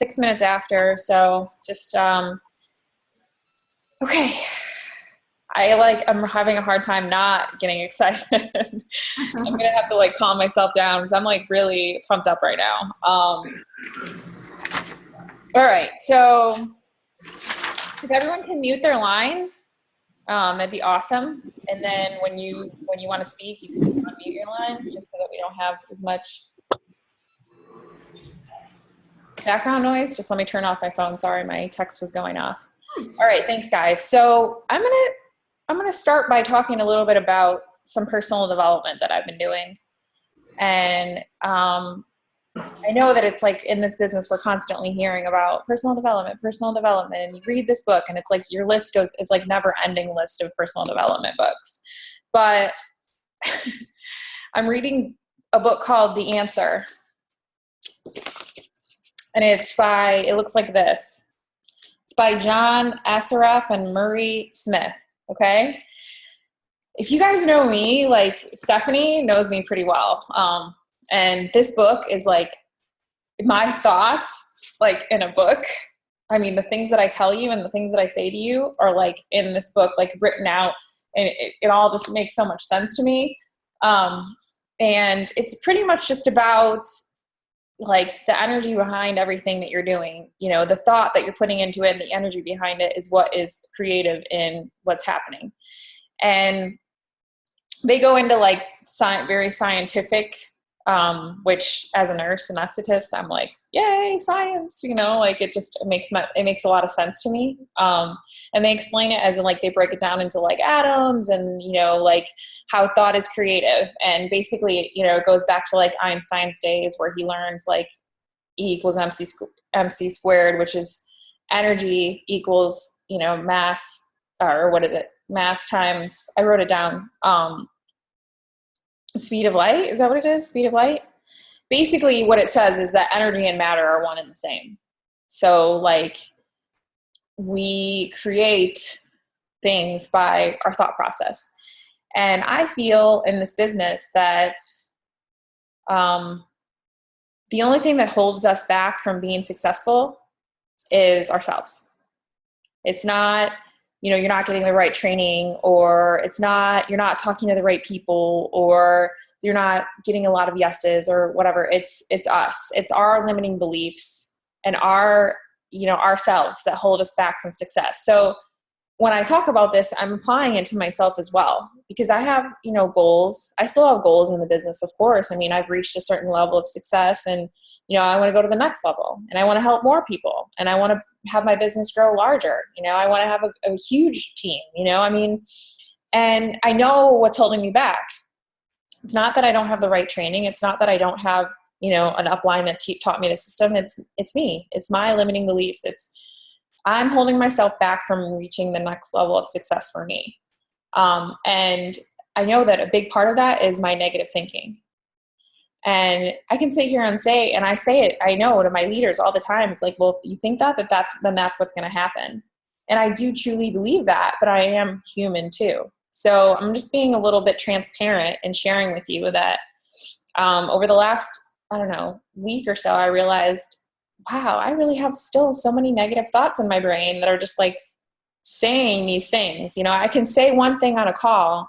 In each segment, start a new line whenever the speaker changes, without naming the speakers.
6 minutes after. So just, okay. I'm having a hard time not getting excited. I'm going to have to like calm myself down because I'm like really pumped up right now. All right. So if everyone can mute their line, that'd be awesome. And then when you want to speak, you can just unmute your line just so that we don't have as much background noise. Just let me turn off my phone. Sorry, my text was going off. All right, thanks guys. So I'm gonna start by talking a little bit about some personal development that I've been doing. And I know that it's like in this business, we're constantly hearing about personal development, and you read this book and it's like your list is like never ending list of personal development books. But I'm reading a book called The Answer. And it looks like this. It's by John Assaraf and Murray Smith. Okay. If you guys know me, like Stephanie knows me pretty well. And this book is like my thoughts, like in a book. I mean, the things that I tell you and the things that I say to you are like in this book, like written out, and it all just makes so much sense to me. And it's pretty much just about like the energy behind everything that you're doing, the thought that you're putting into it and the energy behind it is what is creative in what's happening. And they go into like very scientific, which as a nurse anesthetist, I'm like, yay, science, like it makes a lot of sense to me. And they explain it as in like, they break it down into like atoms and, like how thought is creative. And basically, it goes back to like Einstein's days where he learned like E equals MC squared, which is energy equals, mass, or what is it? Mass times, I wrote it down, speed of light. Is that what it is? Speed of light? Basically what it says is that energy and matter are one and the same. So like we create things by our thought process. And I feel in this business that the only thing that holds us back from being successful is ourselves. It's not, you're not getting the right training, or you're not talking to the right people, or you're not getting a lot of yeses or whatever. It's us. It's our limiting beliefs and ourselves that hold us back from success. So when I talk about this, I'm applying it to myself as well, because I have, goals. I still have goals in the business, of course. I mean, I've reached a certain level of success and, I want to go to the next level, and I want to help more people, and I want to have my business grow larger. I want to have a huge team, and I know what's holding me back. It's not that I don't have the right training. It's not that I don't have, an upline that taught me the system. It's me. It's my limiting beliefs. I'm holding myself back from reaching the next level of success for me. And I know that a big part of that is my negative thinking. And I can sit here and say, and I say it, I know to my leaders all the time, it's like, well, if you think then that's what's going to happen. And I do truly believe that, but I am human too. So I'm just being a little bit transparent and sharing with you that over the last, week or so, I realized, wow, I really have still so many negative thoughts in my brain that are just like saying these things. I can say one thing on a call,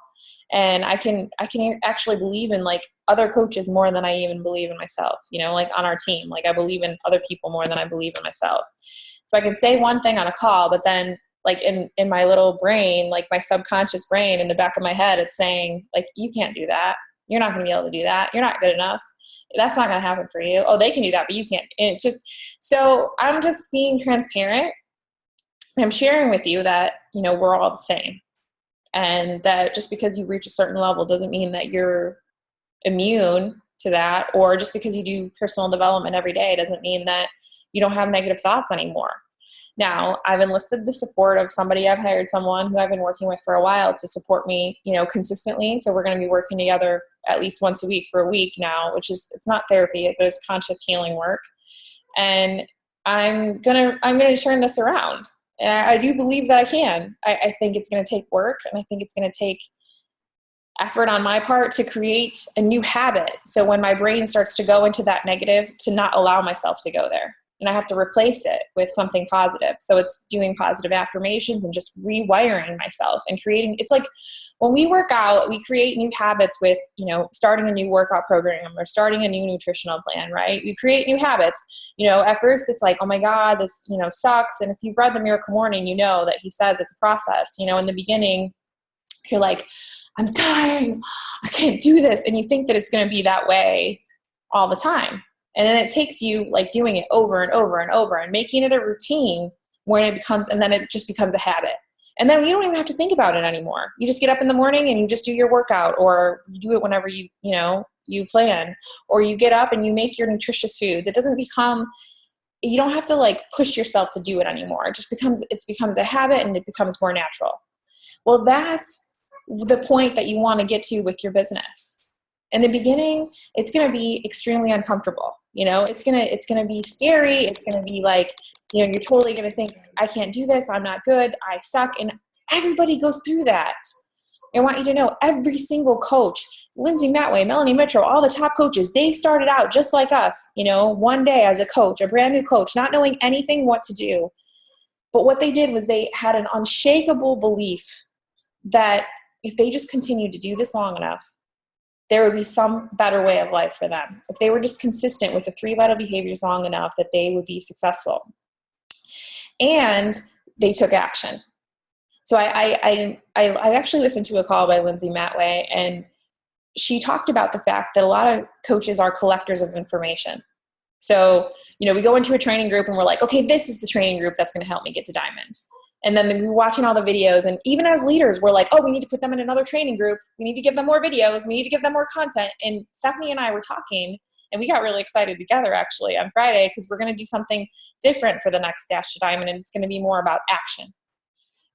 and I can actually believe in like other coaches more than I even believe in myself, like on our team. Like I believe in other people more than I believe in myself. So I can say one thing on a call, but then like in my little brain, like my subconscious brain in the back of my head, it's saying like, you can't do that. You're not going to be able to do that. You're not good enough. That's not going to happen for you. Oh, they can do that, but you can't. And it's just, so I'm just being transparent. I'm sharing with you that, we're all the same. And that just because you reach a certain level doesn't mean that you're immune to that, or just because you do personal development every day doesn't mean that you don't have negative thoughts anymore. Now, I've enlisted the support of somebody. I've hired someone who I've been working with for a while to support me, consistently. So we're going to be working together at least once a week for a week now, it's not therapy, but it's conscious healing work. And I'm going to turn this around. And I do believe that I can. I think it's going to take work, and I think it's going to take effort on my part to create a new habit. So when my brain starts to go into that negative, to not allow myself to go there. and I have to replace it with something positive. So it's doing positive affirmations and just rewiring myself and creating. It's like when we work out, we create new habits with, starting a new workout program or starting a new nutritional plan, right? We create new habits. At first it's like, oh my God, this, sucks. And if you've read The Miracle Morning, you know that he says it's a process. In the beginning, you're like, I'm tired, I can't do this. And you think that it's going to be that way all the time. And then it takes you like doing it over and over and over and making it a routine and then it just becomes a habit. And then you don't even have to think about it anymore. You just get up in the morning and you just do your workout, or you do it whenever you plan, or you get up and you make your nutritious foods. It doesn't become, you don't have to like push yourself to do it anymore. It becomes a habit and it becomes more natural. Well, that's the point that you want to get to with your business. In the beginning, it's going to be extremely uncomfortable. It's going to be scary. It's going to be like, you're totally going to think, I can't do this. I'm not good. I suck. And everybody goes through that. I want you to know every single coach, Lindsay Matway, Melanie Mitchell, all the top coaches, they started out just like us, one day as a coach, a brand new coach, not knowing anything what to do. But what they did was they had an unshakable belief that if they just continued to do this long enough, there would be some better way of life for them. If they were just consistent with the 3 vital behaviors long enough, that they would be successful. And they took action. So I actually listened to a call by Lindsay Matway, and she talked about the fact that a lot of coaches are collectors of information. So, we go into a training group and we're like, okay, this is the training group that's going to help me get to Diamond. And then we're watching all the videos, and even as leaders, we're like, oh, we need to put them in another training group. We need to give them more videos. We need to give them more content. And Stephanie and I were talking, and we got really excited together actually on Friday, because we're going to do something different for the next Dash to Diamond, and it's going to be more about action.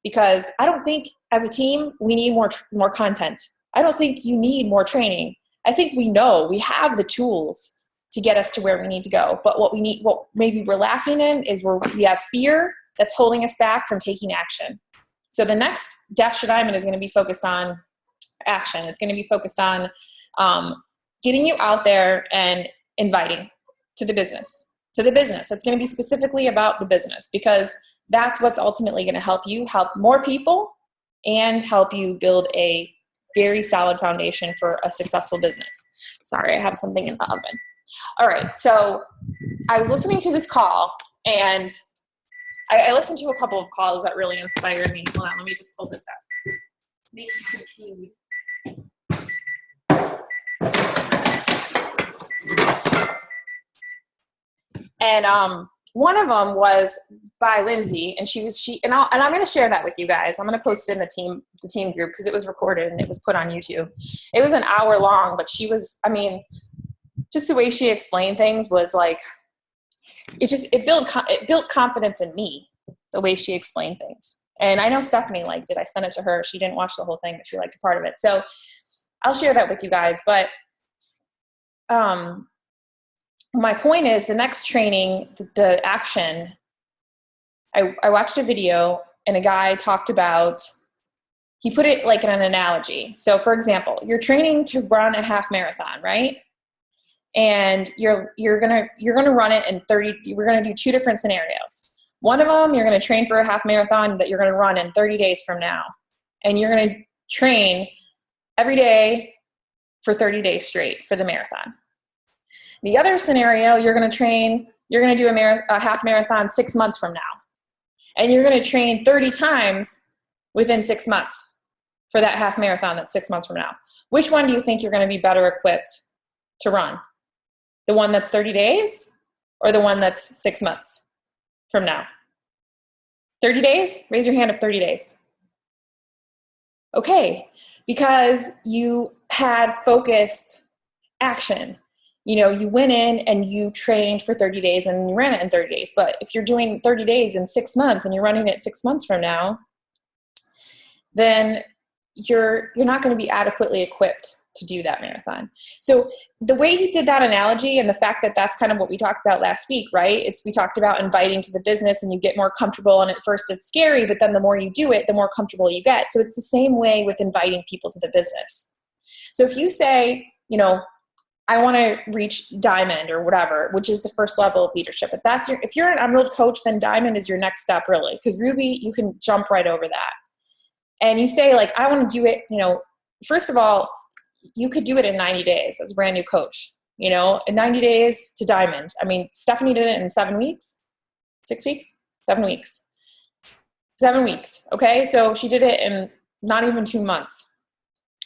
Because I don't think as a team we need more content. I don't think you need more training. I think we have the tools to get us to where we need to go. But what maybe we're lacking in is we have fear that's holding us back from taking action. So the next Dash to Diamond is going to be focused on action. It's going to be focused on getting you out there and inviting to the business. It's going to be specifically about the business, because that's what's ultimately going to help you help more people and help you build a very solid foundation for a successful business. Sorry, I have something in the oven. All right, so I was listening to this call, and I listened to a couple of calls that really inspired me. Hold on, let me just pull this up. Making some food. And one of them was by Lindsay, and I'm going to share that with you guys. I'm going to post it in the team group, because it was recorded and it was put on YouTube. It was an hour long, but just the way she explained things was like, it built confidence in me, the way she explained things. And I know Stephanie liked it. I sent it to her. She didn't watch the whole thing, but she liked a part of it. So I'll share that with you guys. But my point is, the next training, the action, I watched a video, and a guy talked about, he put it like in an analogy. So for example, you're training to run a half marathon, right? And you're gonna run it in 30. We're gonna do 2 different scenarios. One of them, you're gonna train for a half marathon that you're gonna run in 30 days from now, and you're gonna train every day for 30 days straight for the marathon. The other scenario, you're gonna do a half marathon 6 months from now, and you're gonna train 30 times within 6 months for that half marathon that's 6 months from now. Which one do you think you're gonna be better equipped to run? The one that's 30 days or the one that's 6 months from now? 30 days? Raise your hand if 30 days. Okay, because you had focused action. You went in and you trained for 30 days and you ran it in 30 days. But if you're doing 30 days in 6 months and you're running it 6 months from now, then you're not going to be adequately equipped to do that marathon. So the way he did that analogy, and the fact that that's kind of what we talked about last week, right? We talked about inviting to the business, and you get more comfortable, and at first it's scary, but then the more you do it, the more comfortable you get. So it's the same way with inviting people to the business. So if you say, I want to reach diamond or whatever, which is the first level of leadership. But if you're an emerald coach, then diamond is your next step, really. Because ruby, you can jump right over that. And you say, like, I want to do it, first of all, you could do it in 90 days as a brand new coach, in 90 days to diamond. I mean, Stephanie did it in 7 weeks, 6 weeks, 7 weeks, 7 weeks. Okay. So she did it in not even 2 months.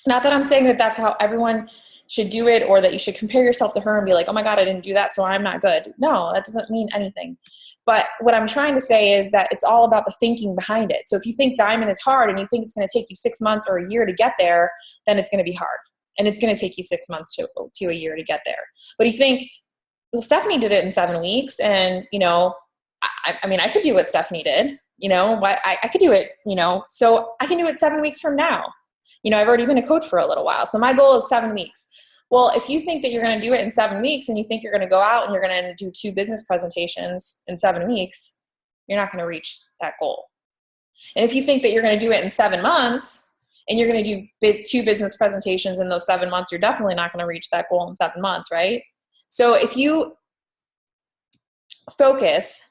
Not that I'm saying that that's how everyone should do it, or that you should compare yourself to her and be like, oh my God, I didn't do that, so I'm not good. No, that doesn't mean anything. But what I'm trying to say is that it's all about the thinking behind it. So if you think diamond is hard and you think it's going to take you 6 months or a year to get there, then it's going to be hard. And it's going to take you 6 months to a year to get there. But you think, well, Stephanie did it in 7 weeks, and, I mean, I could do what Stephanie did, I could do it, so I can do it 7 weeks from now. I've already been a coach for a little while. So my goal is 7 weeks. Well, if you think that you're going to do it in 7 weeks and you think you're going to go out and you're going to do 2 business presentations in 7 weeks, you're not going to reach that goal. And if you think that you're going to do it in 7 months and you're going to do 2 business presentations in those 7 months, you're definitely not going to reach that goal in 7 months, right? So if you focus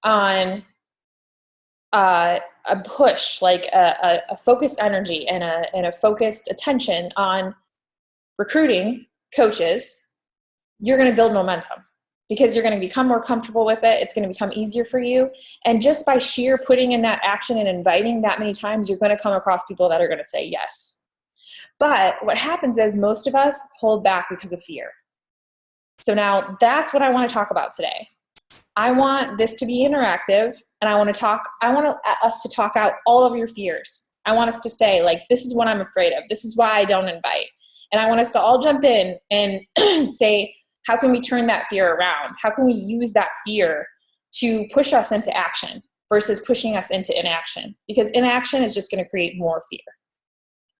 on a push, like a focused energy and a focused attention on recruiting coaches, you're going to build momentum because you're going to become more comfortable with it. It's going to become easier for you. And just by sheer putting in that action and inviting that many times, you're going to come across people that are going to say yes. But what happens is most of us hold back because of fear. So now that's what I want to talk about today. I want this to be interactive, and I want us to talk out all of your fears. I want us to say, like, this is what I'm afraid of. This is why I don't invite. And I want us to all jump in and say, how can we turn that fear around? How can we use that fear to push us into action versus pushing us into inaction? Because inaction is just going to create more fear.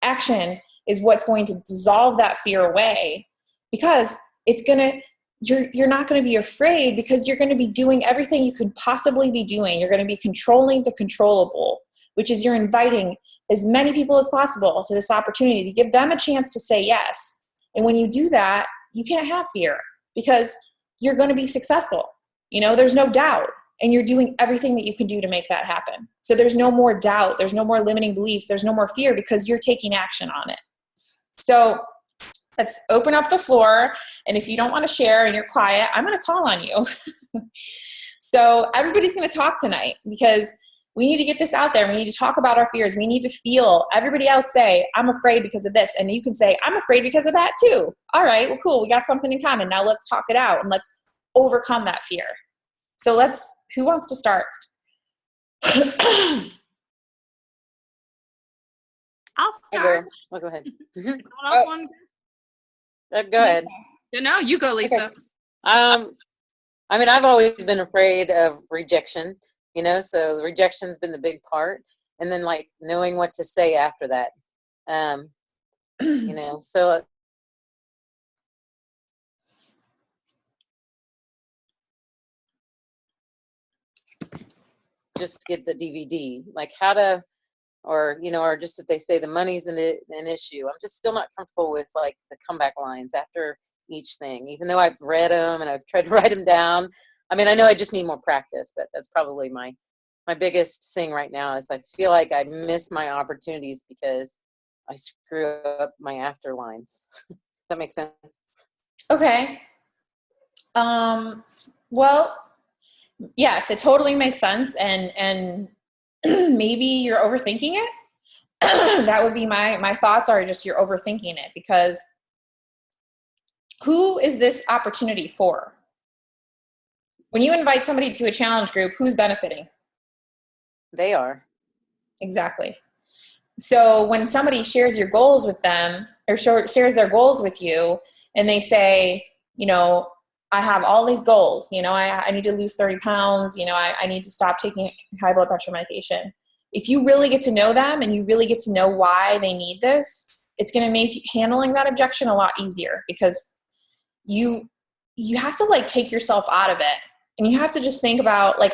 Action is what's going to dissolve that fear away, because you're not going to be afraid, because you're going to be doing everything you could possibly be doing. You're going to be controlling the controllable, which is you're inviting as many people as possible to this opportunity to give them a chance to say yes. And when you do that, you can't have fear because you're going to be successful. There's no doubt, and you're doing everything that you can do to make that happen. So there's no more doubt. There's no more limiting beliefs. There's no more fear because you're taking action on it. So let's open up the floor. And if you don't want to share and you're quiet, I'm going to call on you. So everybody's going to talk tonight because we need to get this out there. We need to talk about our fears. We need to feel everybody else say, I'm afraid because of this. And you can say, I'm afraid because of that too. All right, well, cool. We got something in common. Now let's talk it out and let's overcome that fear. So who wants to start?
I'll start.
Oh, go ahead.
Someone else want to
Go ahead.
No, you go, Lisa.
Okay. I mean, I've always been afraid of rejection, so rejection's been the big part. And then like knowing what to say after that, so just get the DVD, like how to, or just if they say the money's an issue, I'm just still not comfortable with like the comeback lines after each thing, even though I've read them and I've tried to write them down. I mean, I know I just need more practice, but that's probably my biggest thing right now is I feel like I miss my opportunities because I screw up my after lines. That makes sense.
Okay. Well, yes, it totally makes sense. And maybe you're overthinking it. That would be my thoughts are just you're overthinking it, because who is this opportunity for? When you invite somebody to a challenge group, who's benefiting?
They are.
Exactly. So when somebody shares your goals with them or shares their goals with you and they say, I have all these goals, I need to lose 30 pounds, I need to stop taking high blood pressure medication. If you really get to know them and you really get to know why they need this, it's going to make handling that objection a lot easier, because you have to like take yourself out of it. And you have to just think about like,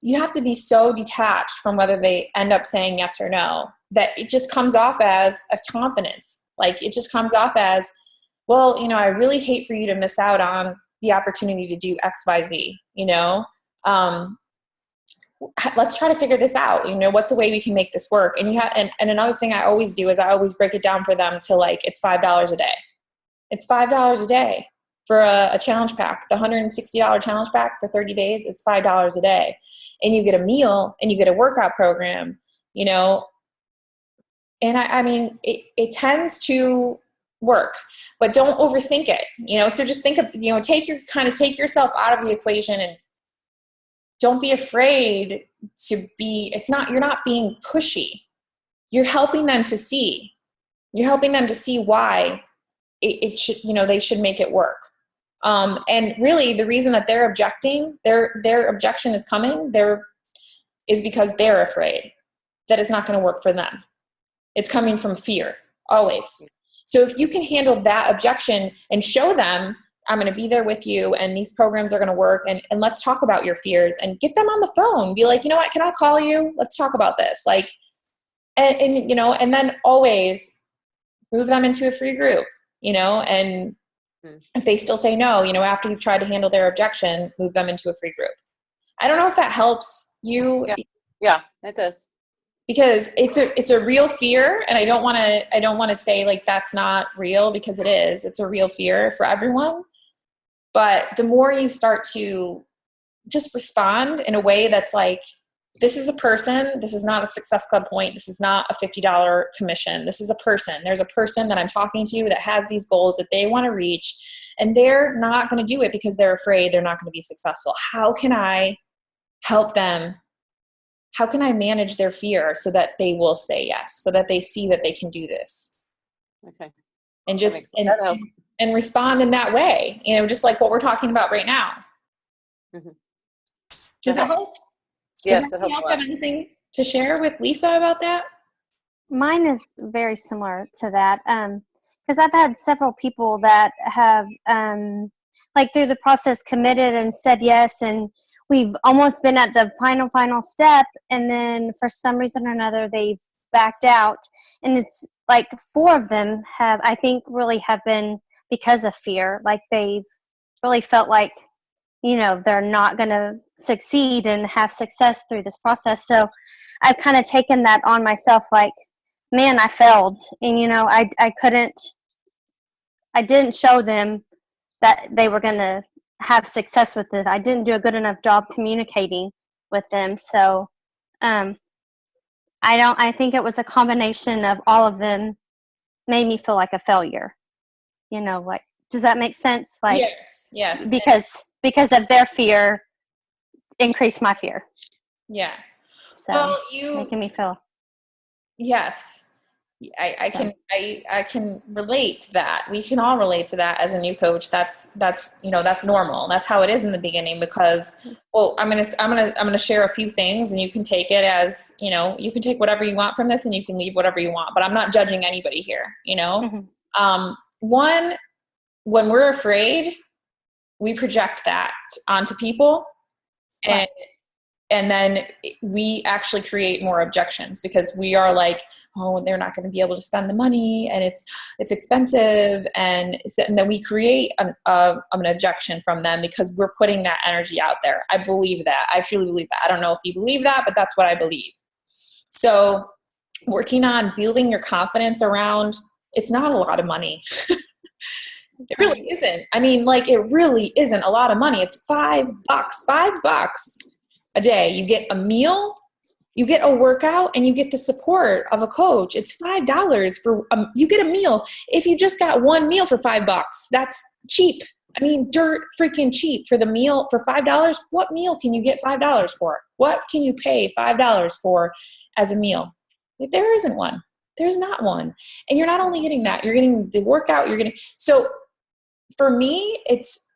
you have to be so detached from whether they end up saying yes or no, that it just comes off as a confidence. Like it just comes off as, well, I really hate for you to miss out on the opportunity to do XYZ, let's try to figure this out. What's a way we can make this work? And and another thing I always do is I always break it down for them to like, it's $5 a day. It's $5 a day for a challenge pack, the $160 challenge pack for 30 days. It's $5 a day. And you get a meal and you get a workout program, and I mean, it tends to work, but don't overthink it, so just think of, take yourself out of the equation and don't be afraid to be, you're not being pushy. You're helping them to see why it should, they should make it work. And really the reason that they're objecting, their objection is coming is because they're afraid that it's not going to work for them. It's coming from fear, always. So if you can handle that objection and show them, I'm going to be there with you and these programs are going to work, and let's talk about your fears, and get them on the phone. Be like, you know what, can I call you? Let's talk about this. Like, and then always move them into a free group, and if they still say no, after you've tried to handle their objection, move them into a free group. I don't know if that helps you.
Yeah, it does.
Because it's a real fear, and I don't want to say like that's not real, because it is. It's a real fear for everyone. But the more you start to just respond in a way that's like, this is a person, this is not a Success Club point, this is not a $50 commission, this is a person. There's a person that I'm talking to that has these goals that they want to reach, and they're not going to do it because they're afraid they're not going to be successful. How can I help them? How can I manage their fear so that they will say yes, so that they see that they can do this?
Okay.
And just and respond in that way, just like what we're talking about right now.
Mm-hmm.
Does that help?
Yes,
Does anyone else have anything to share with Lisa about that?
Mine is very similar to that, because I've had several people that have, like through the process, committed and said yes, and we've almost been at the final step, and then for some reason or another they've backed out, and it's like 4 of them have, I think, really have been because of fear. Like they've really felt like, they're not going to succeed and have success through this process. So I've kind of taken that on myself, like, man, I failed, and I didn't show them that they were going to have success with it. I didn't do a good enough job communicating with them. So I think it was a combination of all of them made me feel like a failure. Like, does that make sense? Like,
yes.
Because of their fear increased my fear.
Yeah.
So making me feel.
Yes. I can relate to that. We can all relate to that as a new coach. That's normal. That's how it is in the beginning, because, well, I'm going to share a few things, and you can take it as, you can take whatever you want from this and you can leave whatever you want, but I'm not judging anybody here,
Mm-hmm.
One, when we're afraid, we project that onto people,
Right.
and then we actually create more objections, because we are like, oh, they're not going to be able to spend the money, and it's expensive. And then we create an objection from them because we're putting that energy out there. I believe that. I truly believe that. I don't know if you believe that, but that's what I believe. So working on building your confidence around, it's not a lot of money. It really isn't. I mean, like, it really isn't a lot of money. It's $5 a day. You get a meal, you get a workout, and you get the support of a coach. It's $5 for, you get a meal. If you just got one meal for $5, that's cheap. I mean, dirt freaking cheap for the meal for $5. What meal can you get $5 for? What can you pay $5 for as a meal? There isn't one. There's not one. And you're not only getting that, you're getting the workout, so for me, it's,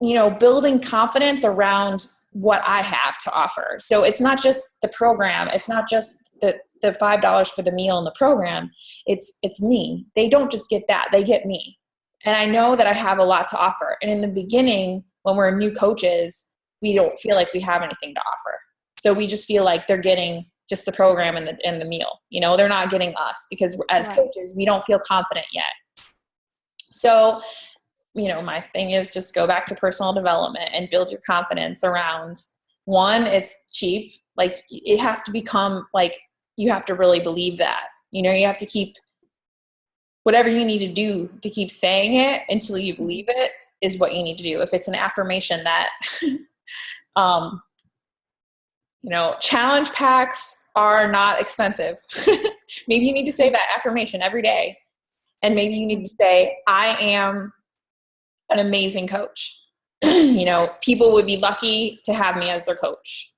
building confidence around what I have to offer. So it's not just the program. It's not just the $5 for the meal in the program. It's me. They don't just get that. They get me. And I know that I have a lot to offer. And in the beginning, when we're new coaches, we don't feel like we have anything to offer. So we just feel like they're getting just the program and the meal. They're not getting us, because as
Right.
coaches, we don't feel confident yet. So, my thing is just go back to personal development and build your confidence around, one, it's cheap. Like, it has to become like, you have to really believe that, you have to keep whatever you need to do to keep saying it until you believe it is what you need to do. If it's an affirmation that, challenge packs are not expensive. Maybe you need to say that affirmation every day. And maybe you need to say, I am an amazing coach. People would be lucky to have me as their coach.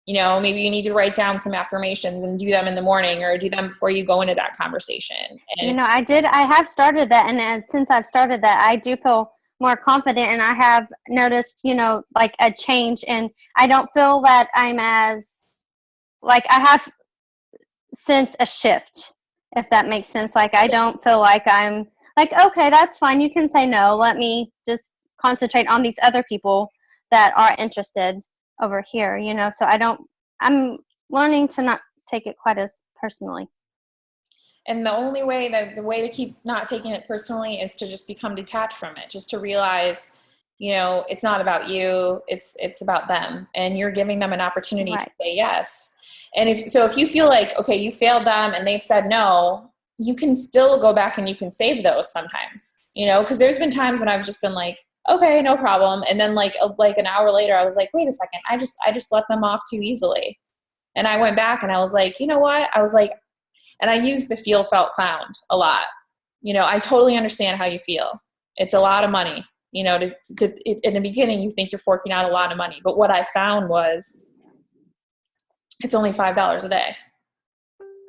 Maybe you need to write down some affirmations and do them in the morning or do them before you go into that conversation. And
I have started that. And since I've started that, I do feel more confident, and I have noticed, like a change, and I don't feel that I'm as, like, I have sensed a shift, if that makes sense. Like, I don't feel like I'm like, okay, that's fine. You can say no. Let me just concentrate on these other people that are interested over here, so I'm learning to not take it quite as personally.
And the way to keep not taking it personally is to just become detached from it, just to realize, it's not about you, it's about them. And you're giving them an opportunity to say yes. And if you feel like, okay, you failed them and they've said no, you can still go back and you can save those sometimes, because there's been times when I've just been like, okay, no problem. And then like an hour later, I was like, wait a second, I just let them off too easily. And I went back and I was like, you know what? I was like, and I used the feel, felt, found a lot. I totally understand how you feel. It's a lot of money, in the beginning, you think you're forking out a lot of money. But what I found was it's only $5 a day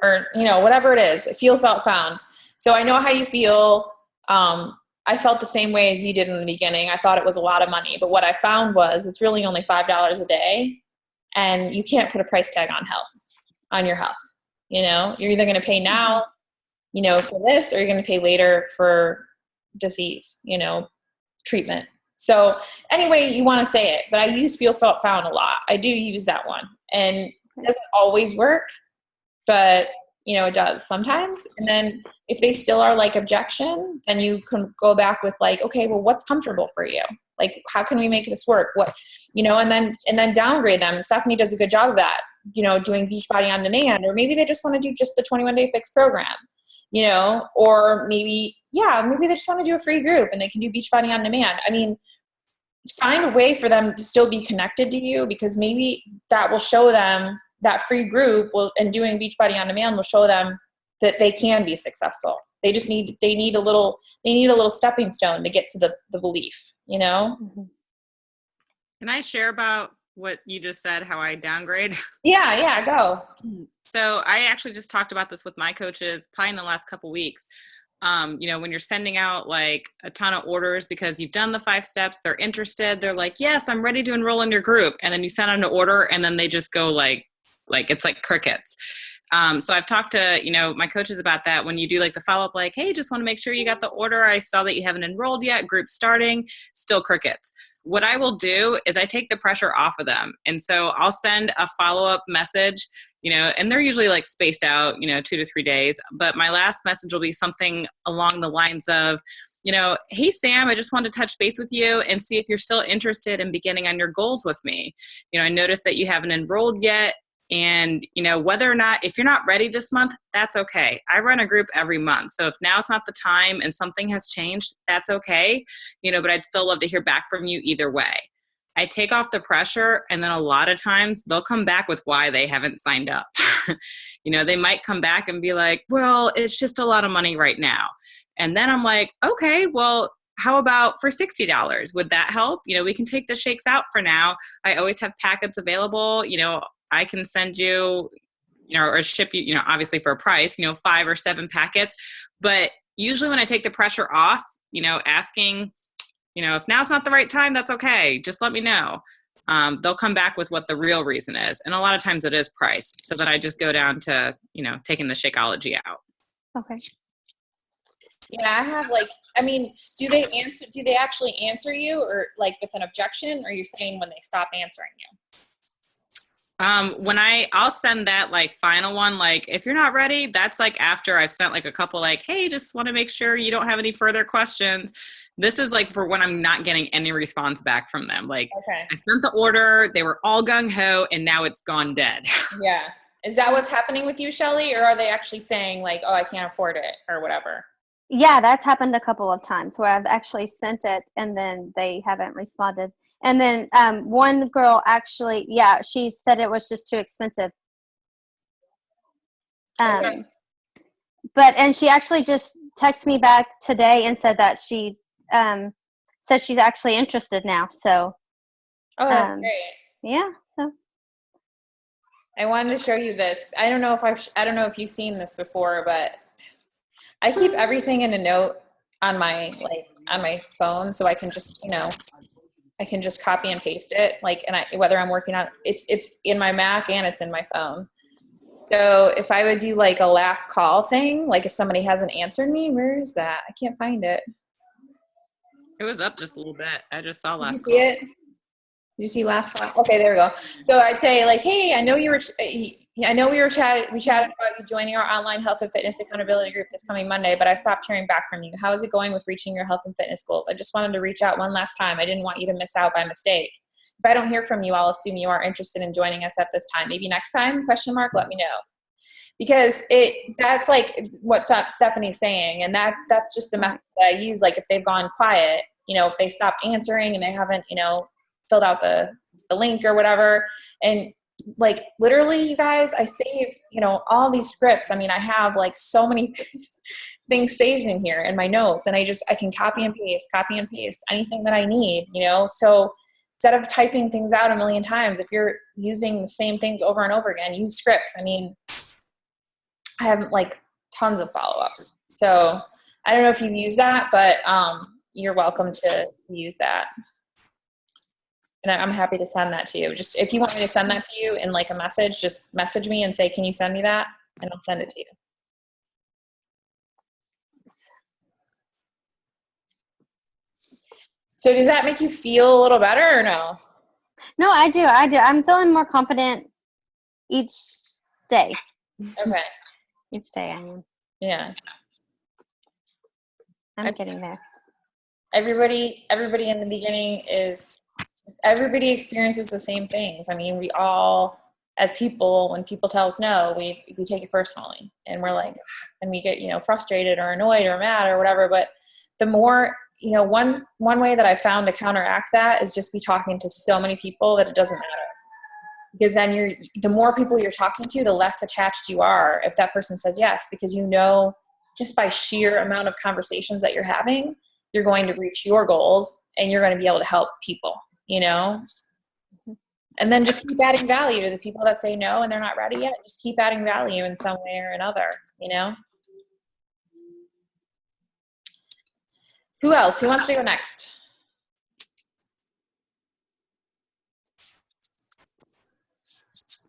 or, whatever it is, feel, felt, found. So I know how you feel. I felt the same way as you did in the beginning. I thought it was a lot of money, but what I found was it's really only $5 a day, and you can't put a price tag on your health. You're either going to pay now, for this, or you're going to pay later for disease, treatment. So anyway, you want to say it, but I use feel, felt, found a lot. I do use that one, and it doesn't always work, but it does sometimes. And then if they still are like objection, then you can go back with like, okay, well, what's comfortable for you? Like, how can we make this work? What, and then downgrade them. And Stephanie does a good job of that, doing Beachbody on demand, or maybe they just want to do just the 21-day fixed program, or maybe they just want to do a free group and they can do Beachbody on demand. I mean, find a way for them to still be connected to you, because maybe that will show them, that free group and doing Beachbody on demand will show them that they can be successful. They just need a little stepping stone to get to the belief,
Can I share about what you just said, how I downgrade?
Yeah, go.
So I actually just talked about this with my coaches probably in the last couple weeks. When you're sending out like a ton of orders because you've done the 5 steps, they're interested, they're like, yes, I'm ready to enroll in your group. And then you send out an order and then they just go like it's like crickets. So I've talked to, my coaches about that. When you do like the follow-up, like, hey, just want to make sure you got the order. I saw that you haven't enrolled yet, group starting, still crickets. What I will do is I take the pressure off of them. And so I'll send a follow-up message, and they're usually like spaced out, 2 to 3 days. But my last message will be something along the lines of, hey, Sam, I just wanted to touch base with you and see if you're still interested in beginning on your goals with me. I noticed that you haven't enrolled yet. And, whether or not, if you're not ready this month, that's okay. I run a group every month. So if now's not the time and something has changed, that's okay. But I'd still love to hear back from you either way. I take off the pressure, and then a lot of times they'll come back with why they haven't signed up. They might come back and be like, well, it's just a lot of money right now. And then I'm like, okay, well, how about for $60? Would that help? We can take the shakes out for now. I always have packets available. I can send you, or ship you, obviously for a price, 5 or 7 packets. But usually when I take the pressure off, asking, if now's not the right time, that's okay. Just let me know. They'll come back with what the real reason is. And a lot of times it is price. So then I just go down to, taking the Shakeology out.
Okay.
Yeah, I have do they actually answer you, or like with an objection, or you're saying when they stop answering you?
When I'll send that like final one, like if you're not ready, that's like after I've sent like a couple like, hey, just want to make sure you don't have any further questions. This is like for when I'm not getting any response back from them. Like
Okay.
I sent the order, they were all gung ho, and now it's gone dead.
Yeah. Is that what's happening with you, Shelly? Or are they actually saying like, oh, I can't afford it or whatever?
Yeah, that's happened a couple of times where I've actually sent it and then they haven't responded. And then one girl actually, yeah, she said it was just too expensive.
Okay.
And she actually just texted me back today and said that she said she's actually interested now. So,
Oh, that's
um,
great.
yeah. So
I wanted to show you this. I don't know if you've seen this before, but I keep everything in a note on my phone, so I can just I can just copy and paste it. Like, and whether I'm working on it's in my Mac and it's in my phone. So if I would do like a last call thing, like if somebody hasn't answered me, where is that? I can't find it.
It was up just a little bit. I just saw
Did you
last
see
call.
it? Did you see last call? Okay, there we go. So I'd say like, hey, I know we chatted about you joining our online health and fitness accountability group this coming Monday, but I stopped hearing back from you. How is it going with reaching your health and fitness goals? I just wanted to reach out one last time. I didn't want you to miss out by mistake. If I don't hear from you, I'll assume you are interested in joining us at this time. Maybe next time, ? Let me know. Because that's like what Stephanie's saying. And that's just the message that I use. Like if they've gone quiet, if they stopped answering and they haven't, filled out the link or whatever. And like literally you guys, I save, all these scripts. I mean, I have like so many things saved in here in my notes, and I can copy and paste anything that I need, so instead of typing things out a million times, if you're using the same things over and over again, use scripts. I mean, I have like tons of follow-ups. So I don't know if you've used that, but you're welcome to use that. And I'm happy to send that to you. Just if you want me to send that to you in like a message, just message me and say, can you send me that? And I'll send it to you. So does that make you feel a little better or no?
no, I do. I'm feeling more confident each day.
Okay.
Each day I am.
Yeah.
I'm getting there.
Everybody in the beginning everybody experiences the same things. I mean, we all, as people, when people tell us no, we take it personally, and we're like, and we get, frustrated or annoyed or mad or whatever. But the more, one way that I found to counteract that is just be talking to so many people that it doesn't matter. Because then the more people you're talking to, the less attached you are if that person says yes, because just by sheer amount of conversations that you're having, you're going to reach your goals and you're going to be able to help people, and then just keep adding value to the people that say no and they're not ready yet. Just keep adding value in some way or another, Who else? Who wants to go next?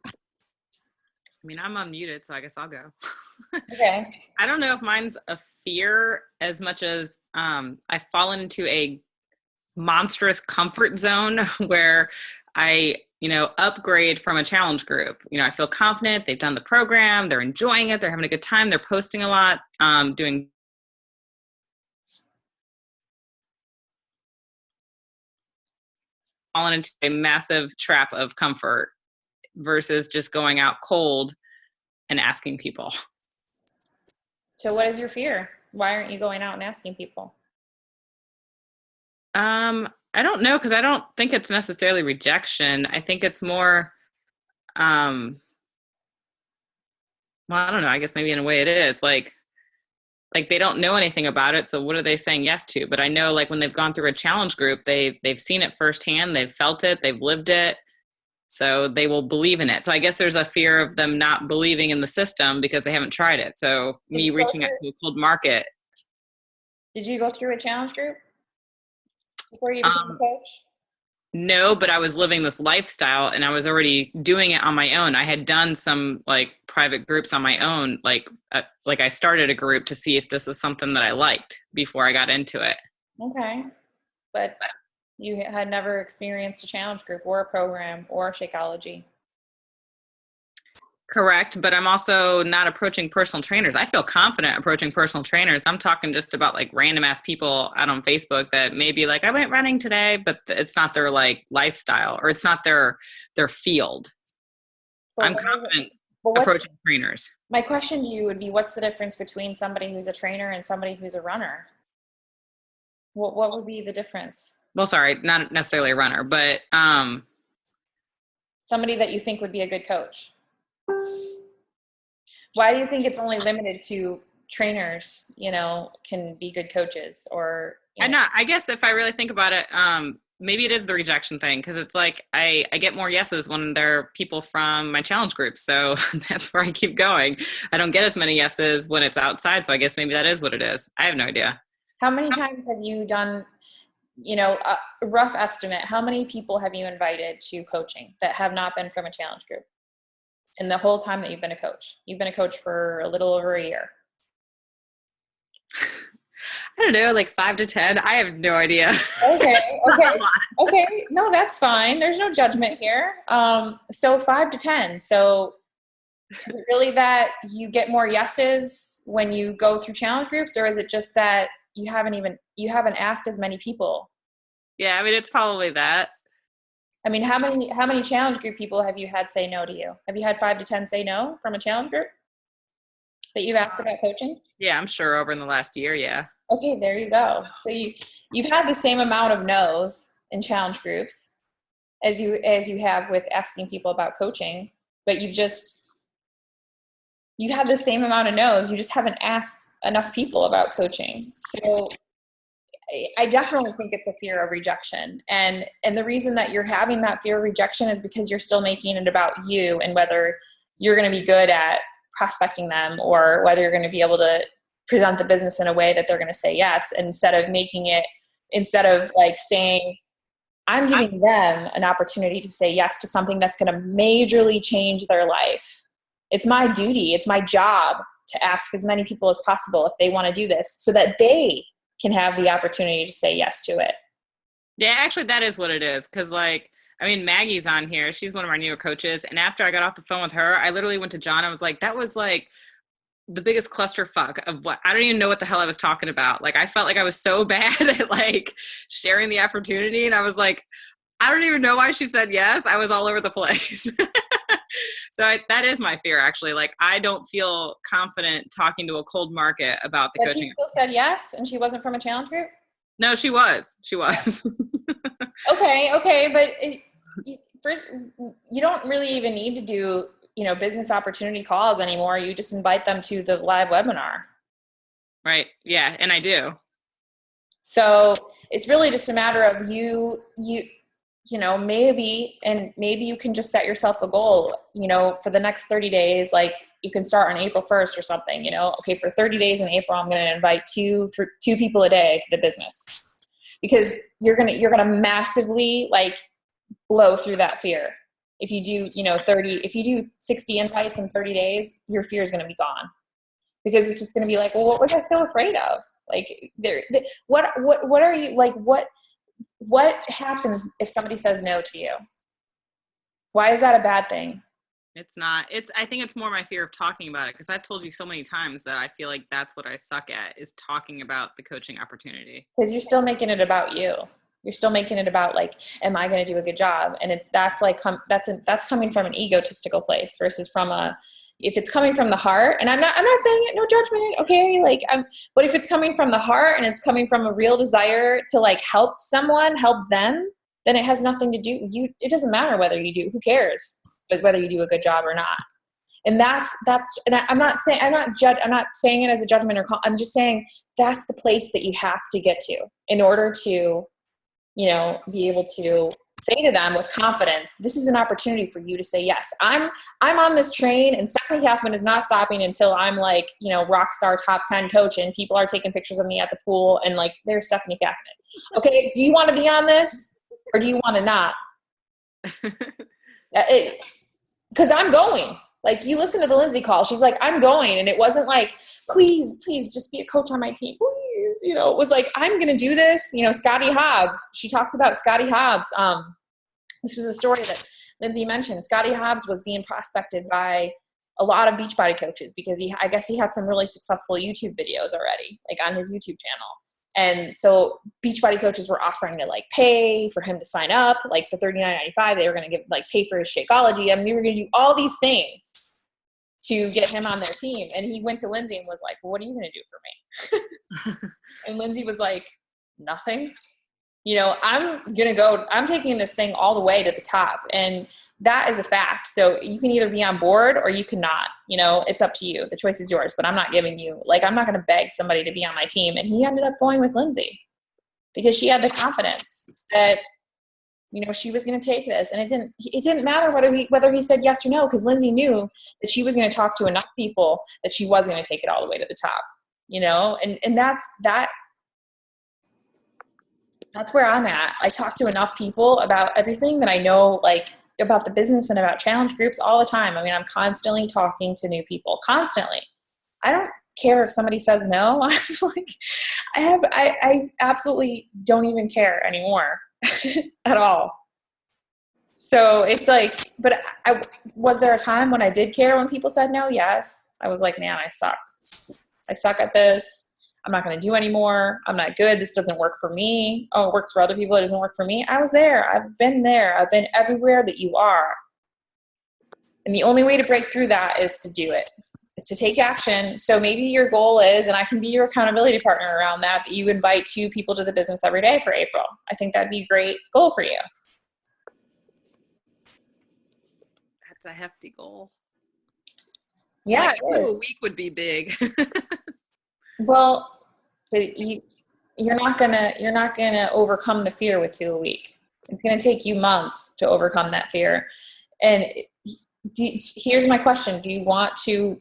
I mean, I'm unmuted, so I guess I'll go.
Okay.
I don't know if mine's a fear as much as I've fallen into a monstrous comfort zone where I, upgrade from a challenge group. I feel confident. They've done the program. They're enjoying it. They're having a good time. They're posting a lot, doing fallen into a massive trap of comfort versus just going out cold and asking people.
So what is your fear? Why aren't you going out and asking people?
I don't know, because I don't think it's necessarily rejection. I think it's more, well, I don't know. I guess maybe in a way it is like they don't know anything about it. So what are they saying yes to? But I know like when they've gone through a challenge group, they've seen it firsthand. They've felt it. They've lived it. So they will believe in it. So I guess there's a fear of them not believing in the system because they haven't tried it. So me reaching out to a cold market.
Did you go through a challenge group before you became a coach?
No, but I was living this lifestyle and I was already doing it on my own. I had done some like private groups on my own. Like I started a group to see if this was something that I liked before I got into it.
Okay. But you had never experienced a challenge group or a program or Shakeology.
Correct, but I'm also not approaching personal trainers. I feel confident approaching personal trainers. I'm talking just about like random ass people out on Facebook that maybe like I went running today, but it's not their like lifestyle or it's not their field. I'm confident approaching trainers.
My question to you would be, what's the difference between somebody who's a trainer and somebody who's a runner? What would be the difference?
Well, sorry, not necessarily a runner, but
somebody that you think would be a good coach. Why do you think it's only limited to trainers, can be good coaches? Or
I guess if I really think about it, maybe it is the rejection thing, because it's like I get more yeses when they're people from my challenge group. So that's where I keep going. I don't get as many yeses when it's outside. So I guess maybe that is what it is. I have no idea.
How many times have you done, a rough estimate, how many people have you invited to coaching that have not been from a challenge group? In the whole time that you've been a coach? You've been a coach for a little over a year.
I don't know, like 5 to 10. I have no idea.
Okay. No, that's fine. There's no judgment here. So 5 to 10. So is it really that you get more yeses when you go through challenge groups, or is it just that you haven't asked as many people?
Yeah, I mean, it's probably that.
I mean, how many challenge group people have you had say no to you? Have you had 5 to 10 say no from a challenge group that you've asked about coaching?
Yeah, I'm sure over in the last year, yeah.
Okay, there you go. So you've had the same amount of no's in challenge groups as you have with asking people about coaching, but you have the same amount of no's. You just haven't asked enough people about coaching. So I definitely think it's a fear of rejection. And the reason that you're having that fear of rejection is because you're still making it about you and whether you're going to be good at prospecting them or whether you're going to be able to present the business in a way that they're going to say yes, instead of like saying, I'm giving them an opportunity to say yes to something that's going to majorly change their life. It's my duty. It's my job to ask as many people as possible if they want to do this so that they can have the opportunity to say yes to it.
Yeah, actually that is what it is. Cause Maggie's on here. She's one of our newer coaches. And after I got off the phone with her, I literally went to John. I was like, that was like the biggest clusterfuck of what, I don't even know what the hell I was talking about. Like, I felt like I was so bad at like sharing the opportunity. And I was like, I don't even know why she said yes. I was all over the place. So that is my fear, actually. Like, I don't feel confident talking to a cold market about the coaching.
She still said yes, and she wasn't from a challenge group?
No, she was.
Okay. But first, you don't really even need to do, business opportunity calls anymore. You just invite them to the live webinar.
Right. Yeah. And I do.
So it's really just a matter of maybe you can just set yourself a goal, for the next 30 days, like you can start on April 1st or something, okay, for 30 days in April, I'm going to invite two people a day to the business, because you're going to massively like blow through that fear. If you do, 60 invites in 30 days, your fear is going to be gone, because it's just going to be like, well, what was I so afraid of? Like what are you like, what happens if somebody says no to you? Why is that a bad thing?
It's not. I think it's more my fear of talking about it, because I've told you so many times that I feel like that's what I suck at, is talking about the coaching opportunity. Because
you're still making it about you. You're still making it about like, am I going to do a good job? And that's coming from an egotistical place versus if it's coming from the heart, and I'm not saying it, no judgment, okay? Like, but if it's coming from the heart and it's coming from a real desire to like help someone, help them, then it has nothing to do. It doesn't matter whether you do. Who cares? Like whether you do a good job or not. And I'm not saying it as a judgment I'm just saying that's the place that you have to get to in order to, be able to say to them with confidence, this is an opportunity for you to say yes. I'm on this train, and Stephanie Kaufman is not stopping until I'm like, rock star top 10 coach, and people are taking pictures of me at the pool and like, there's Stephanie Kaufman. Okay, do you want to be on this or do you want to not? Because I'm going. Like, you listen to the Lindsay call. She's like, I'm going. And it wasn't like, please just be a coach on my team. Please. It was like, I'm going to do this. Scotty Hobbs. She talked about Scotty Hobbs. This was a story that Lindsay mentioned. Scotty Hobbs was being prospected by a lot of Beachbody coaches because I guess he had some really successful YouTube videos already, like on his YouTube channel. And so Beachbody coaches were offering to like pay for him to sign up, like the $39.95. They were going to give like pay for his Shakeology. I mean, we were going to do all these things to get him on their team. And he went to Lindsay and was like, well, what are you going to do for me? And Lindsay was like, nothing. You know, I'm taking this thing all the way to the top. And that is a fact. So you can either be on board or you cannot, you know, it's up to you. The choice is yours, but I'm not giving you, like, I'm not going to beg somebody to be on my team. And he ended up going with Lindsay because she had the confidence that, you know, she was going to take this. And it didn't matter whether he said yes or no, because Lindsay knew that she was going to talk to enough people that she was going to take it all the way to the top, you know, and that's where I'm at. I talk to enough people about everything that I know, like about the business and about challenge groups all the time. I mean, I'm constantly talking to new people, constantly. I don't care if somebody says no. I'm like, I absolutely don't even care anymore at all. So it's like, but was there a time when I did care when people said no? Yes. I was like, man, I suck. I suck at this. I'm not going to do anymore. I'm not good. This doesn't work for me. Oh, it works for other people. It doesn't work for me. I was there. I've been there. I've been everywhere that you are. And the only way to break through that is to do it, to take action. So maybe your goal is, and I can be your accountability partner around that you invite 2 people to the business every day for April. I think that'd be a great goal for you.
That's a hefty goal.
Yeah.
Like, a week would be big.
Well, but you're not gonna overcome the fear with 2 a week. It's gonna take you months to overcome that fear. And here's my question: Do you want it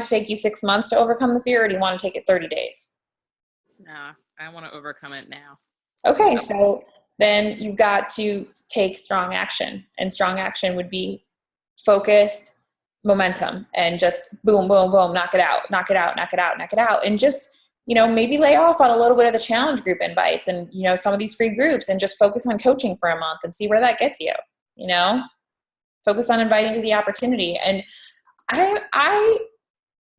to take you 6 months to overcome the fear, or do you want to take it 30 days?
No, I want to overcome it now.
Okay, so then you've got to take strong action, and strong action would be focused momentum and just boom, boom, boom, knock it out, knock it out, knock it out, knock it out. And just, you know, maybe lay off on a little bit of the challenge group invites and, you know, some of these free groups and just focus on coaching for a month and see where that gets you, you know, focus on inviting to the opportunity. And I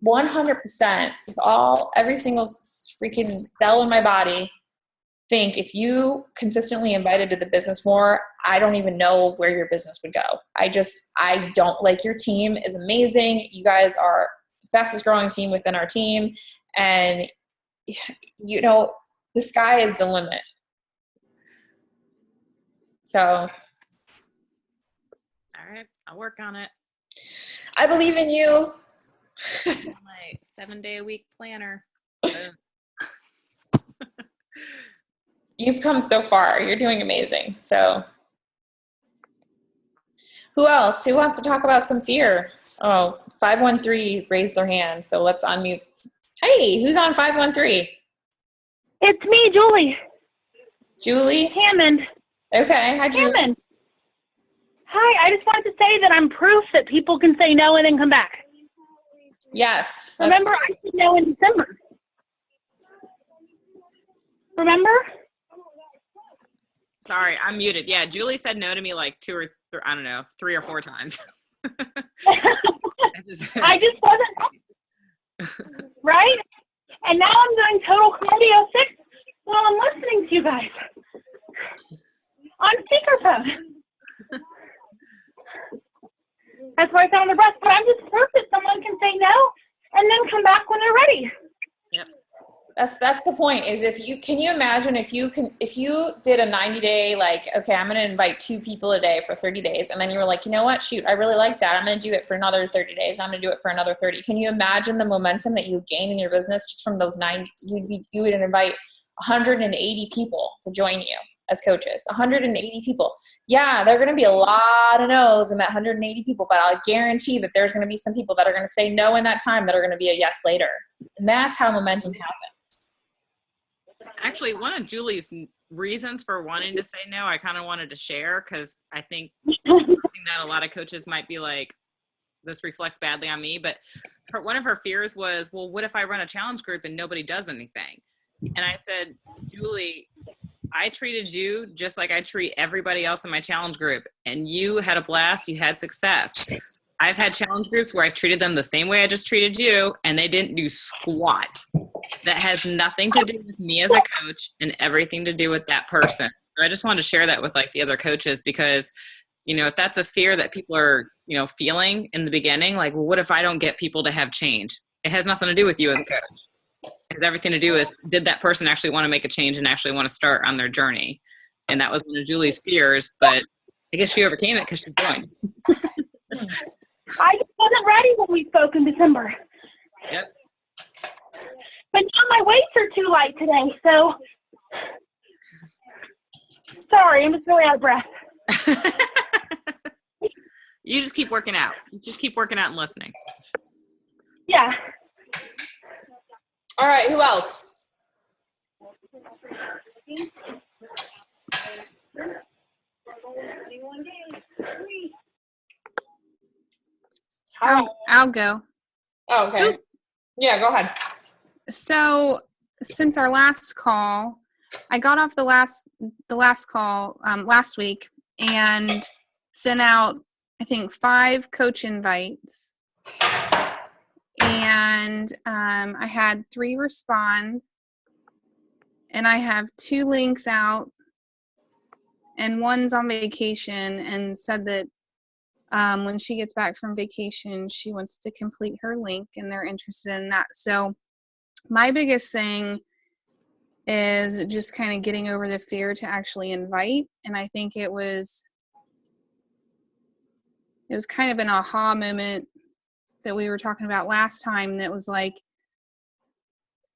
100% with every single freaking cell in my body think if you consistently invited to the business more, I don't even know where your business would go. I don't, like, your team is amazing. You guys are the fastest growing team within our team. And, you know, the sky is the limit. So.
All right. I'll work on it.
I believe in you.
My 7-day-a-week planner.
You've come so far. You're doing amazing. So who else? Who wants to talk about some fear? Oh, 513 raised their hand. So let's unmute. Hey, who's on 513?
It's me, Julie.
Julie?
Hammond.
Okay. Hi, Julie.
Hammond. Hi, I just wanted to say that I'm proof that people can say no and then come back.
Yes.
Remember, I said no in December. Remember?
Sorry, I'm muted. Yeah, Julie said no to me like 2 or 3, I don't know, 3 or 4 times.
I just wasn't right. And now I'm doing total cardio 6 while I'm listening to you guys on speakerphone. That's why I sound the breath. But I'm just proof that someone can say no and then come back when they're ready.
Yep.
That's the point, is can you imagine if you did a 90-day, like, okay, I'm going to invite 2 people a day for 30 days. And then you were like, you know what, shoot, I really like that. I'm going to do it for another 30 days. I'm going to do it for another 30. Can you imagine the momentum that you gain in your business just from those 90? You would invite 180 people to join you as coaches, 180 people. Yeah, there are going to be a lot of no's in that 180 people, but I'll guarantee that there's going to be some people that are going to say no in that time that are going to be a yes later. And that's how momentum happens.
Actually, one of Julie's reasons for wanting to say no, I kind of wanted to share, because I think something that a lot of coaches might be like, this reflects badly on me, but one of her fears was, well, what if I run a challenge group and nobody does anything? And I said, Julie, I treated you just like I treat everybody else in my challenge group, and you had a blast. You had success. I've had challenge groups where I treated them the same way I just treated you, and they didn't do squat. That has nothing to do with me as a coach and everything to do with that person. So I just wanted to share that with like the other coaches, because, you know, if that's a fear that people are, you know, feeling in the beginning, like, well, what if I don't get people to have change? It has nothing to do with you as a coach. It has everything to do with, did that person actually want to make a change and actually want to start on their journey? And that was one of Julie's fears, but I guess she overcame it because she joined.
I just wasn't ready when we spoke in December.
Yep.
But now my weights are too light today, so sorry, I'm just really out of breath.
You just keep working out. You just keep working out and listening.
Yeah.
All right, who else?
I'll go.
Oh, okay. Yeah, go ahead.
So since our last call, I got off the last call last week and sent out, I think, 5 coach invites, and I had 3 respond, and I have 2 links out, and one's on vacation and said that when she gets back from vacation, she wants to complete her link, and they're interested in that. So my biggest thing is just kind of getting over the fear to actually invite. And I think it was kind of an aha moment that we were talking about last time, that was like,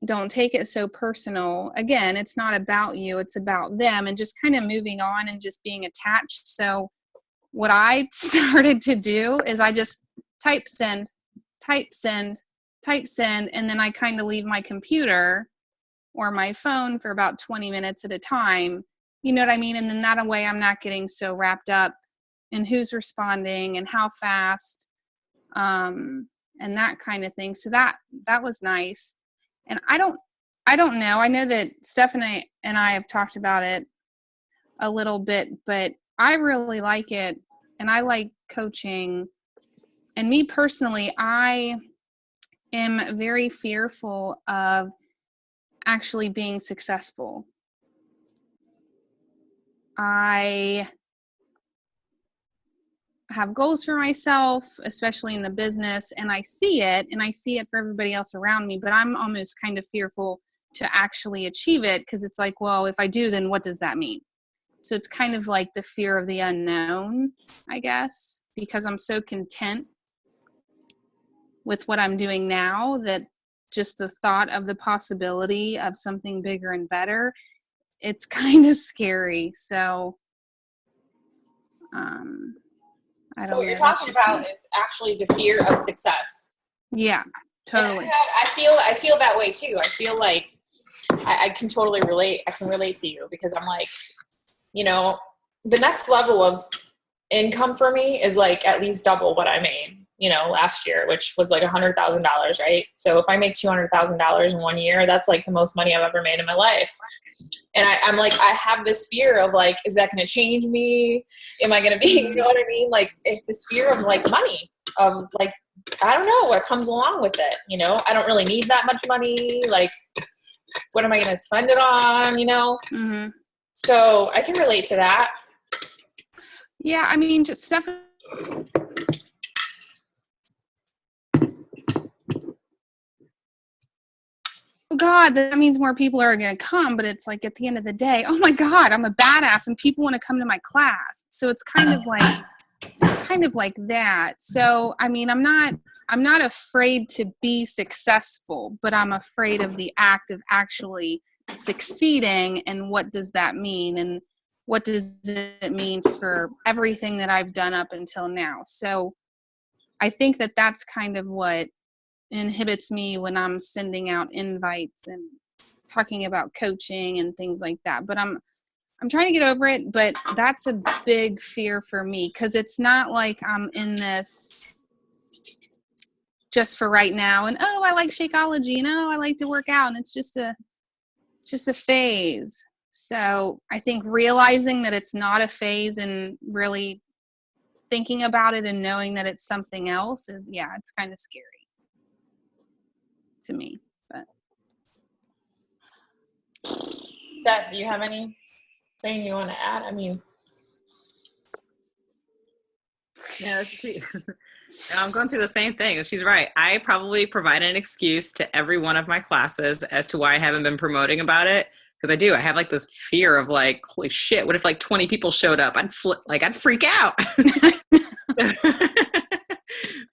don't take it so personal. Again, it's not about you, it's about them, and just kind of moving on and just being attached. So what I started to do is I just type send, type send, type send, and then I kind of leave my computer or my phone for about 20 minutes at a time. You know what I mean? And then that way I'm not getting so wrapped up in who's responding and how fast, and that kind of thing. So that was nice. And I don't know. I know that Stephanie and I have talked about it a little bit, but I really like it, and I like coaching. And me personally, I am very fearful of actually being successful. I have goals for myself, especially in the business, and I see it for everybody else around me, but I'm almost kind of fearful to actually achieve it, because it's like, well, if I do, then what does that mean? So it's kind of like the fear of the unknown, I guess, because I'm so content with what I'm doing now that just the thought of the possibility of something bigger and better, it's kind of scary. So, I don't
So what
know.
you're talking about is actually the fear of success.
Yeah, totally.
I feel that way too. I feel like I can totally relate. I can relate to you, because I'm like, you know, the next level of income for me is like at least double what I made, you know, last year, which was like $100,000, right? So if I make $200,000 in 1 year, that's like the most money I've ever made in my life. And I'm like, I have this fear of like, is that going to change me? Am I going to be, you know what I mean? Like, it's this fear of like money, of like, I don't know what comes along with it. You know, I don't really need that much money. Like, what am I going to spend it on? You know?
Mm-hmm.
So I can relate to that.
Yeah, I mean, just stuff. Oh God, that means more people are going to come, but it's like at the end of the day, oh my God, I'm a badass and people want to come to my class. So it's kind of like that. So, I mean, I'm not afraid to be successful, but I'm afraid of the act of actually succeeding. And what does that mean? And what does it mean for everything that I've done up until now? So I think that that's kind of what inhibits me when I'm sending out invites and talking about coaching and things like that. But I'm trying to get over it, but that's a big fear for me, because it's not like I'm in this just for right now and, oh, I like Shakeology and, oh, I like to work out, and it's just a phase. So I think realizing that it's not a phase and really thinking about it and knowing that it's something else is, it's kind of scary to me. But
Steph, do you have anything you want to add? I mean,
Yeah, let's see. I'm going through the same thing. She's right. I probably provide an excuse to every one of my classes as to why I haven't been promoting about it. Because I do. I have like this fear of like, holy shit, what if like 20 people showed up? I'd freak out.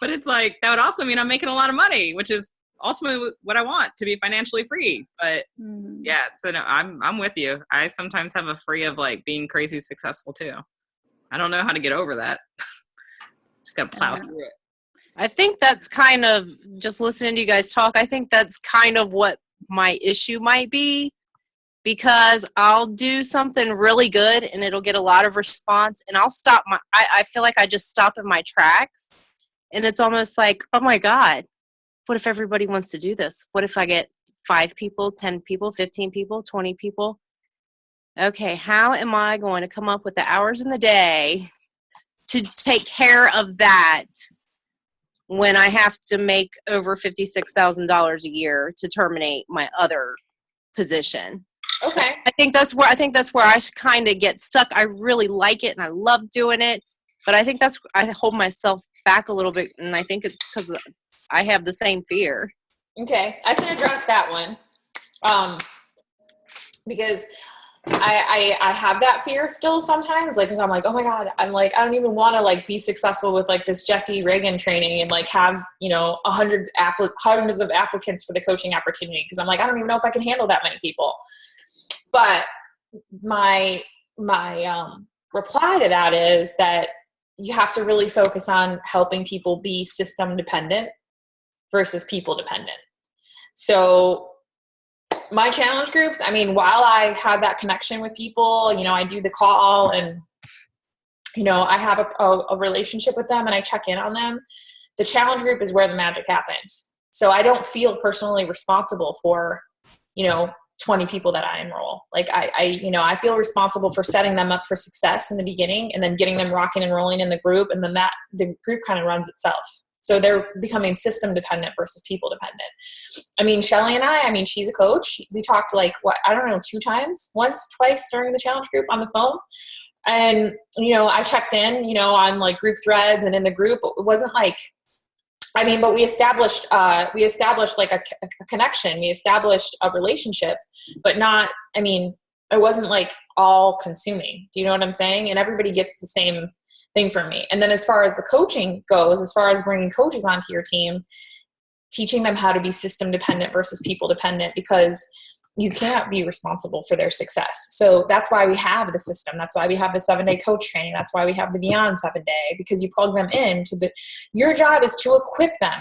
But it's like, that would also mean I'm making a lot of money, which is ultimately what I want, to be financially free. But yeah, so no, I'm with you. I sometimes have a fear of like being crazy successful too. I don't know how to get over that. Just gotta plow through it.
I think that's kind of, just listening to you guys talk, I think that's kind of what my issue might be, because I'll do something really good and it'll get a lot of response, and I'll stop I feel like I just stop in my tracks, and it's almost like, oh my God, what if everybody wants to do this? What if I get 5 people, 10 people, 15 people, 20 people? Okay, how am I going to come up with the hours in the day to take care of that when I have to make over $56,000 a year to terminate my other position?
okay.
I think that's where I kind of get stuck. I really like it and I love doing it, but I think I hold myself back a little bit, and I think it's because I have the same fear.
Okay, I can address that one. Because I have that fear still sometimes. Like, 'cause I'm like, oh my God, I'm like, I don't even want to like be successful with like this Jesse Reagan training and like have, hundreds of applicants for the coaching opportunity. 'Cause I'm like, I don't even know if I can handle that many people. But my reply to that is that you have to really focus on helping people be system dependent versus people dependent. So my challenge groups, I mean, while I have that connection with people, I do the call and, I have a relationship with them and I check in on them. The challenge group is where the magic happens. So I don't feel personally responsible for, 20 people that I enroll. Like I feel responsible for setting them up for success in the beginning and then getting them rocking and rolling in the group. And then the group kind of runs itself. So they're becoming system dependent versus people dependent. I mean, Shelly and I she's a coach. We talked like, 2 times, twice during the challenge group on the phone. And, I checked in, on like group threads and in the group. It wasn't like, but we established like a connection. We established a relationship, but not, it wasn't like all consuming. Do you know what I'm saying? And everybody gets the same thing from me. And then as far as the coaching goes, as far as bringing coaches onto your team, teaching them how to be system dependent versus people dependent, because you can't be responsible for their success. So that's why we have the system. That's why we have the 7-day coach training. That's why we have the Beyond 7-Day, because you plug them into your job is to equip them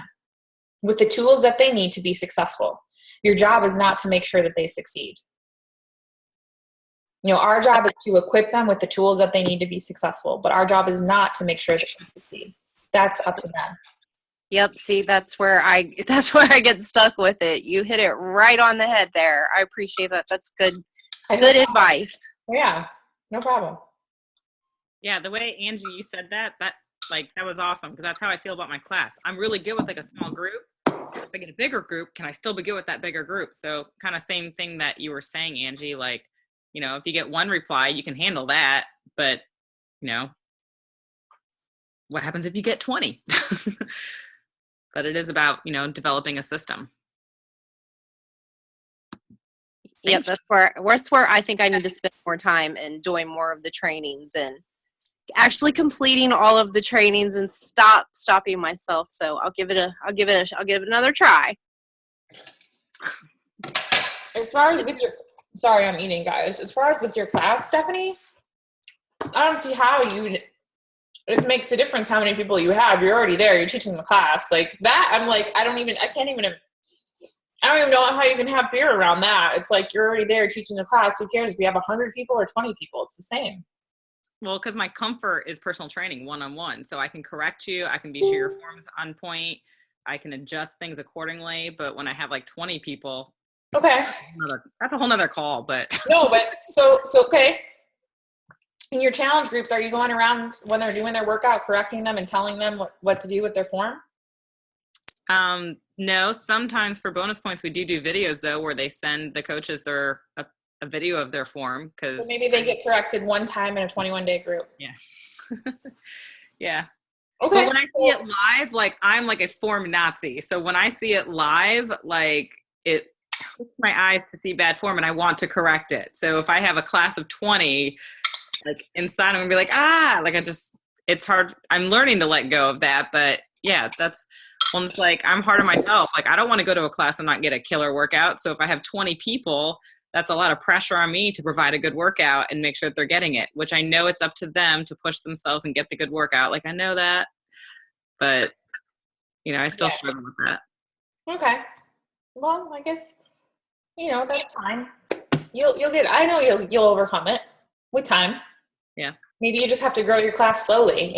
with the tools that they need to be successful. Your job is not to make sure that they succeed. Our job is to equip them with the tools that they need to be successful, but our job is not to make sure that they succeed. That's up to them.
Yep. See, that's where I get stuck with it. You hit it right on the head there. I appreciate that. That's good advice.
Yeah, no problem.
Yeah, the way Angie, you said that was awesome, because that's how I feel about my class. I'm really good with like a small group. If I get a bigger group, can I still be good with that bigger group? So kind of same thing that you were saying, Angie, like, if you get one reply, you can handle that, but what happens if you get 20? But it is about, developing a system.
Yep, that's where I think I need to spend more time and doing more of the trainings and actually completing all of the trainings and stopping myself. So I'll give it another try.
As far as with your, sorry, I'm eating, guys. As far as with your class, Stephanie, I don't see how it makes a difference how many people you have. You're already there. You're teaching the class like that. I'm like, I don't even know how you can have fear around that. It's like, you're already there teaching the class. Who cares if you have 100 people or 20 people? It's the same.
Well, because my comfort is personal training one-on-one. So I can correct you. I can be sure your form's on point. I can adjust things accordingly. But when I have like 20 people,
okay,
that's a whole nother call. But
no, but so okay. In your challenge groups, are you going around when they're doing their workout, correcting them and telling them what to do with their form?
No, sometimes for bonus points, we do videos though, where they send the coaches a video of their form.
So maybe they get corrected one time in a 21-day group.
Yeah. Yeah.
Okay.
But when I see it live, like I'm like a form Nazi. So when I see it live, like it hurts my eyes to see bad form and I want to correct it. So if I have a class of 20, like inside I'm gonna be like, like it's hard. I'm learning to let go of that. But yeah, that's when it's like, I'm hard on myself. Like I don't want to go to a class and not get a killer workout. So if I have 20 people, that's a lot of pressure on me to provide a good workout and make sure that they're getting it, which I know it's up to them to push themselves and get the good workout. Like I know that, but I still struggle with that.
Okay. Well, I guess, that's fine. You'll get, I know you'll overcome it with time.
Yeah.
Maybe you just have to grow your class slowly,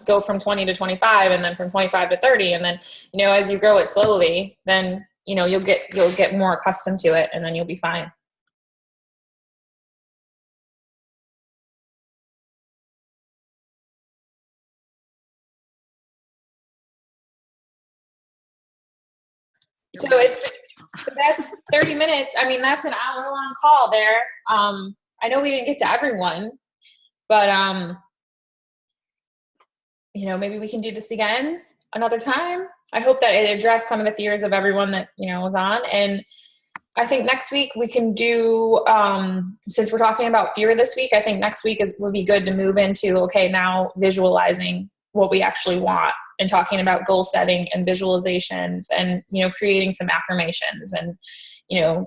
go from 20 to 25 and then from 25 to 30. And then, as you grow it slowly, then, you'll get more accustomed to it and then you'll be fine. So that's 30 minutes. I mean, that's an hour-long call there. I know we didn't get to everyone, but maybe we can do this again another time. I hope that it addressed some of the fears of everyone that was on. And I think next week we can do, since we're talking about fear this week, I think next week would be good to move into, okay, now visualizing what we actually want and talking about goal setting and visualizations and, creating some affirmations and,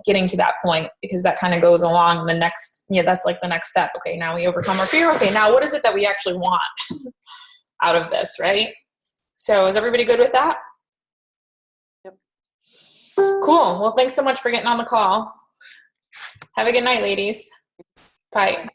getting to that point, because that kind of goes along the next, that's like the next step. Okay, now we overcome our fear. Okay, now what is it that we actually want out of this, right? So is everybody good with that?
Yep.
Cool. Well, thanks so much for getting on the call. Have a good night, ladies. Bye.